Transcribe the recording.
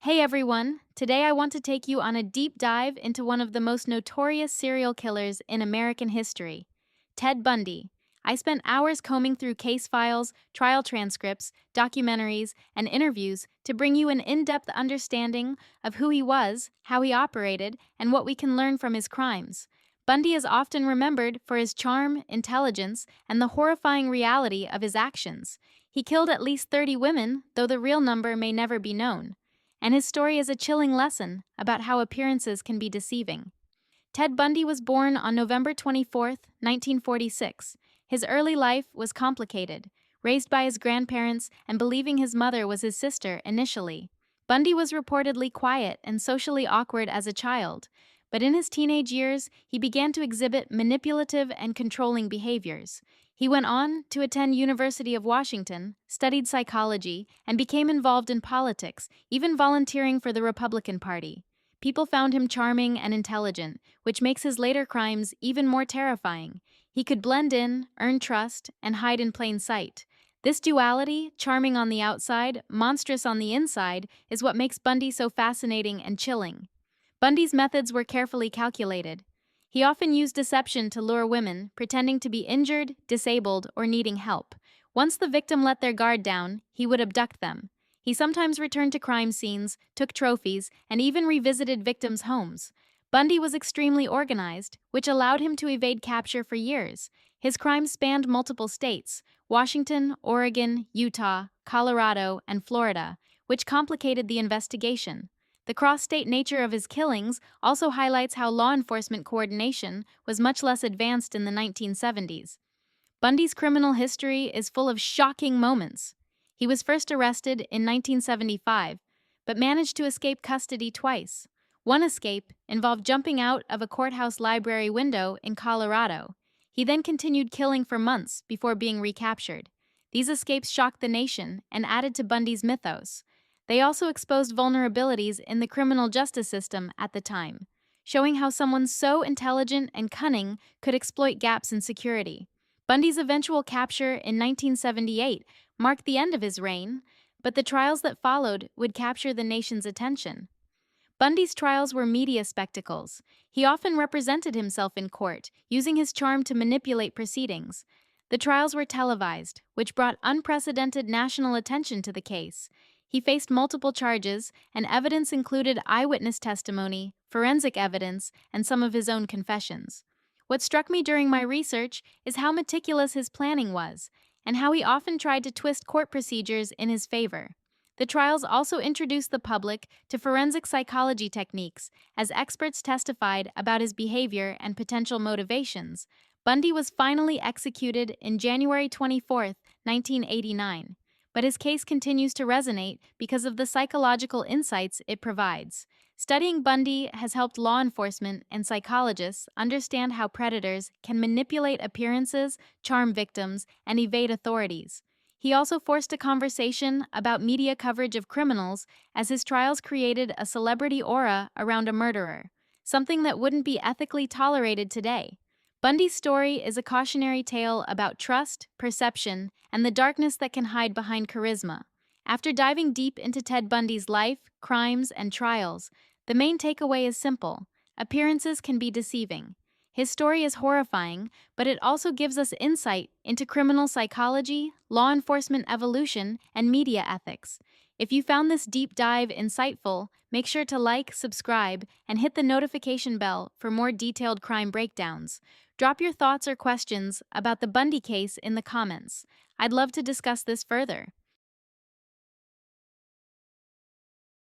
Hey everyone! Today I want to take you on a deep dive into one of the most notorious serial killers in American history, Ted Bundy. I spent hours combing through case files, trial transcripts, documentaries, and interviews to bring you an in depth understanding of who he was, how he operated, and what we can learn from his crimes. Bundy is often remembered for his charm, intelligence, and the horrifying reality of his actions. He killed at least 30 women, though the real number may never be known, and his story is a chilling lesson about how appearances can be deceiving. Ted Bundy was born on November 24th, 1946. His early life was complicated, raised by his grandparents and believing his mother was his sister initially. Bundy was reportedly quiet and socially awkward as a child, but in his teenage years, he began to exhibit manipulative and controlling behaviors. He went on to attend University of Washington, studied psychology, and became involved in politics, even volunteering for the Republican Party. People found him charming and intelligent, which makes his later crimes even more terrifying. He could blend in, earn trust, and hide in plain sight. This duality, charming on the outside, monstrous on the inside, is what makes Bundy so fascinating and chilling. Bundy's methods were carefully calculated. He often used deception to lure women, pretending to be injured, disabled, or needing help. Once the victim let their guard down, he would abduct them. He sometimes returned to crime scenes, took trophies, and even revisited victims' homes. Bundy was extremely organized, which allowed him to evade capture for years. His crimes spanned multiple states: Washington, Oregon, Utah, Colorado, and Florida, which complicated the investigation. The cross-state nature of his killings also highlights how law enforcement coordination was much less advanced in the 1970s. Bundy's criminal history is full of shocking moments. He was first arrested in 1975, but managed to escape custody twice. One escape involved jumping out of a courthouse library window in Colorado. He then continued killing for months before being recaptured. These escapes shocked the nation and added to Bundy's mythos. They also exposed vulnerabilities in the criminal justice system at the time, showing how someone so intelligent and cunning could exploit gaps in security. Bundy's eventual capture in 1978 marked the end of his reign, but the trials that followed would capture the nation's attention. Bundy's trials were media spectacles. He often represented himself in court, using his charm to manipulate proceedings. The trials were televised, which brought unprecedented national attention to the case. He faced multiple charges, and evidence included eyewitness testimony, forensic evidence, and some of his own confessions. What struck me during my research is how meticulous his planning was, and how he often tried to twist court procedures in his favor. The trials also introduced the public to forensic psychology techniques, as experts testified about his behavior and potential motivations. Bundy was finally executed in January 24th, 1989. But his case continues to resonate because of the psychological insights it provides. Studying Bundy has helped law enforcement and psychologists understand how predators can manipulate appearances, charm victims, and evade authorities. He also forced a conversation about media coverage of criminals, as his trials created a celebrity aura around a murderer, something that wouldn't be ethically tolerated today. Bundy's story is a cautionary tale about trust, perception, and the darkness that can hide behind charisma. After diving deep into Ted Bundy's life, crimes, and trials, the main takeaway is simple: appearances can be deceiving. His story is horrifying, but it also gives us insight into criminal psychology, law enforcement evolution, and media ethics. If you found this deep dive insightful, make sure to like, subscribe, and hit the notification bell for more detailed crime breakdowns. Drop your thoughts or questions about the Bundy case in the comments. I'd love to discuss this further.